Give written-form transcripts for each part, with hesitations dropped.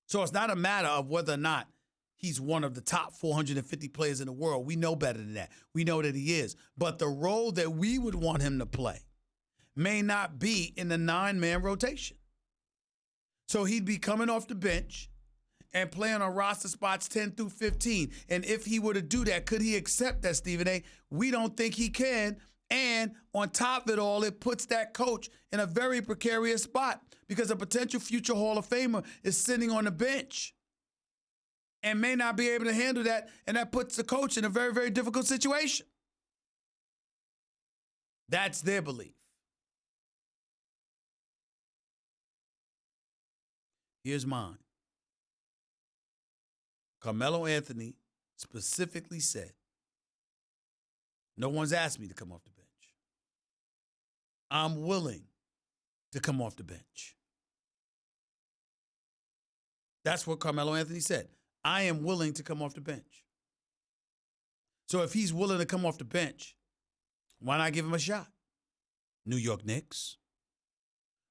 So it's not a matter of whether or not he's one of the top 450 players in the world. We know better than that. We know that he is. But the role that we would want him to play may not be in the 9-man rotation. So he'd be coming off the bench and playing on roster spots 10 through 15. And if he were to do that, could he accept that, Stephen A? We don't think he can. And on top of it all, it puts that coach in a very precarious spot because a potential future Hall of Famer is sitting on the bench and may not be able to handle that, and that puts the coach in a very, very difficult situation. That's their belief. Here's mine. Carmelo Anthony specifically said, no one's asked me to come off the bench. I'm willing to come off the bench. That's what Carmelo Anthony said. I am willing to come off the bench. So if he's willing to come off the bench, why not give him a shot? New York Knicks.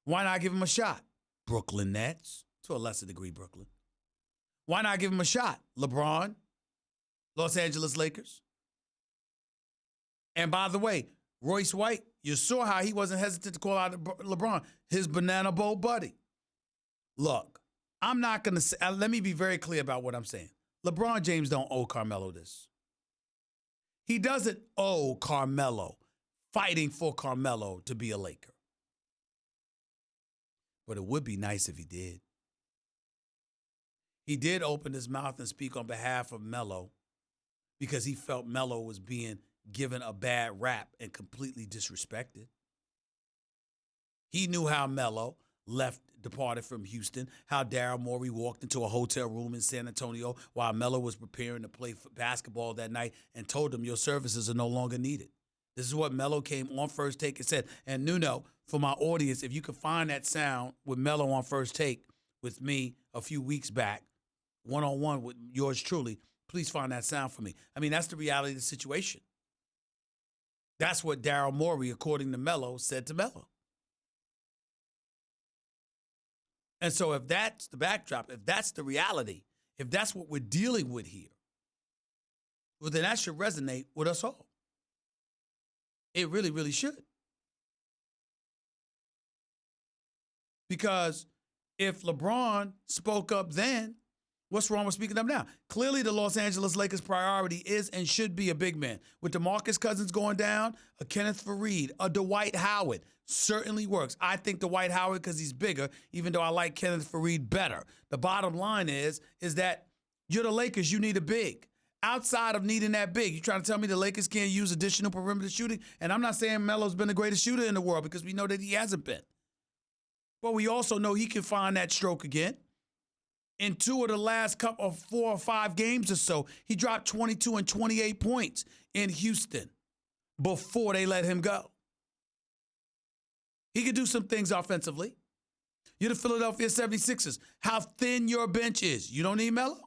Why not give him a shot? Brooklyn Nets, to a lesser degree Brooklyn. Why not give him a shot? LeBron, Los Angeles Lakers. And by the way, Royce White, you saw how he wasn't hesitant to call out LeBron, his banana boat buddy. Look, I'm not going to say, let me be very clear about what I'm saying. LeBron James don't owe Carmelo this. He doesn't owe Carmelo fighting for Carmelo to be a Laker. But it would be nice if he did. He did open his mouth and speak on behalf of Melo because he felt Melo was being given a bad rap and completely disrespected. He knew how Melo departed from Houston, how Daryl Morey walked into a hotel room in San Antonio while Melo was preparing to play basketball that night and told him, your services are no longer needed. This is what Melo came on First Take and said. And Nuno, for my audience, if you can find that sound with Melo on First Take with me a few weeks back, one-on-one with yours truly, please find that sound for me. I mean, that's the reality of the situation. That's what Daryl Morey, according to Melo, said to Melo. And so if that's the backdrop, if that's the reality, if that's what we're dealing with here, well, then that should resonate with us all. It really, really should. Because if LeBron spoke up then, what's wrong with speaking up now? Clearly, the Los Angeles Lakers' priority is and should be a big man. With DeMarcus Cousins going down, a Kenneth Faried, a Dwight Howard certainly works. I think Dwight Howard because he's bigger, even though I like Kenneth Faried better. The bottom line is that you're the Lakers, you need a big. Outside of needing that big, you trying to tell me the Lakers can't use additional perimeter shooting? And I'm not saying Melo's been the greatest shooter in the world because we know that he hasn't been. But we also know he can find that stroke again. In 2 of the last couple of 4 or 5 games or so, he dropped 22 and 28 points in Houston before they let him go. He could do some things offensively. You're the Philadelphia 76ers. How thin your bench is. You don't need Melo?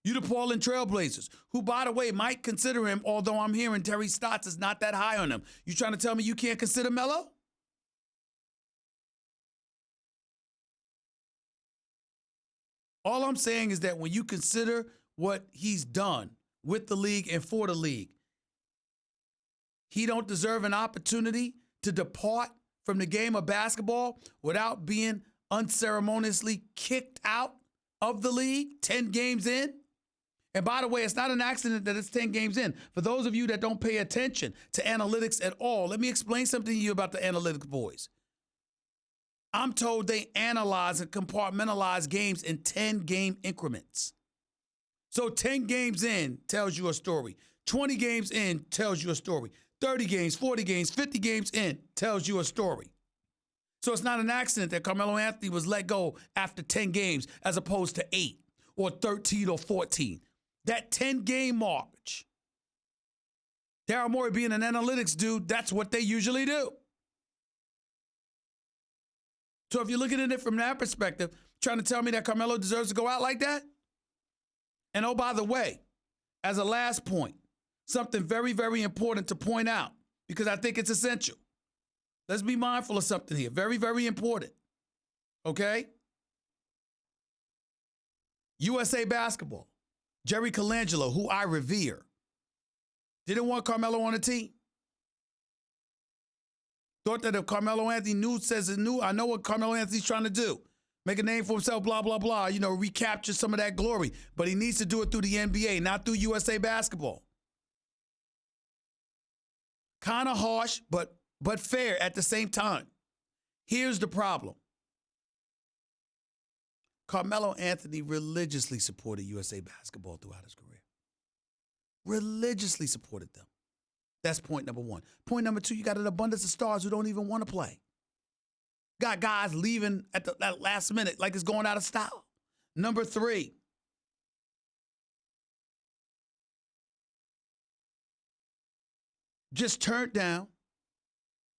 You're the Portland Trailblazers, who, by the way, might consider him, although I'm hearing Terry Stotts is not that high on him. You trying to tell me you can't consider Melo? All I'm saying is that when you consider what he's done with the league and for the league, he don't deserve an opportunity to depart from the game of basketball without being unceremoniously kicked out of the league 10 games in. And by the way, it's not an accident that it's 10 games in. For those of you that don't pay attention to analytics at all, let me explain something to you about the analytics boys. I'm told they analyze and compartmentalize games in 10-game increments. So 10 games in tells you a story. 20 games in tells you a story. 30 games, 40 games, 50 games in tells you a story. So it's not an accident that Carmelo Anthony was let go after 10 games as opposed to 8 or 13 or 14. That 10-game march. Daryl Morey being an analytics dude, that's what they usually do. So if you're looking at it from that perspective, trying to tell me that Carmelo deserves to go out like that? And oh, by the way, as a last point, something very, very important to point out, because I think it's essential. Let's be mindful of something here. Very, very important. Okay? USA Basketball, Jerry Colangelo, who I revere, didn't want Carmelo on the team. Thought that if Carmelo Anthony says it knew, I know what Carmelo Anthony's trying to do. Make a name for himself, blah, blah, blah, recapture some of that glory. But he needs to do it through the NBA, not through USA Basketball. Kind of harsh, but fair at the same time. Here's the problem. Carmelo Anthony religiously supported USA Basketball throughout his career. Religiously supported them. That's point number one. Point number two, you got an abundance of stars who don't even want to play. Got guys leaving at the last minute like it's going out of style. Number three, just turned down,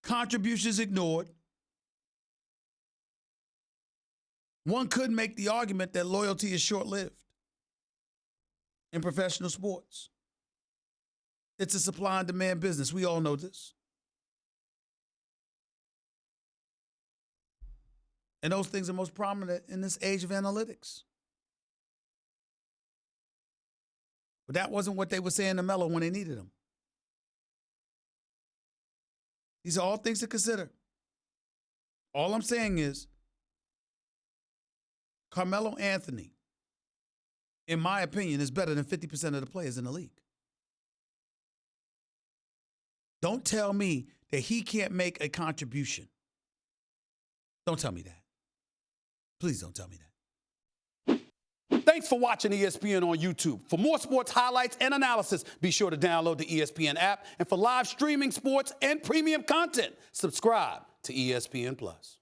contributions ignored. One could make the argument that loyalty is short-lived in professional sports. It's a supply and demand business. We all know this. And those things are most prominent in this age of analytics. But that wasn't what they were saying to Melo when they needed him. These are all things to consider. All I'm saying is, Carmelo Anthony, in my opinion, is better than 50% of the players in the league. Don't tell me that he can't make a contribution. Don't tell me that. Please don't tell me that. Thanks for watching ESPN on YouTube. For more sports highlights and analysis, be sure to download the ESPN app. And for live streaming sports and premium content, subscribe to ESPN Plus.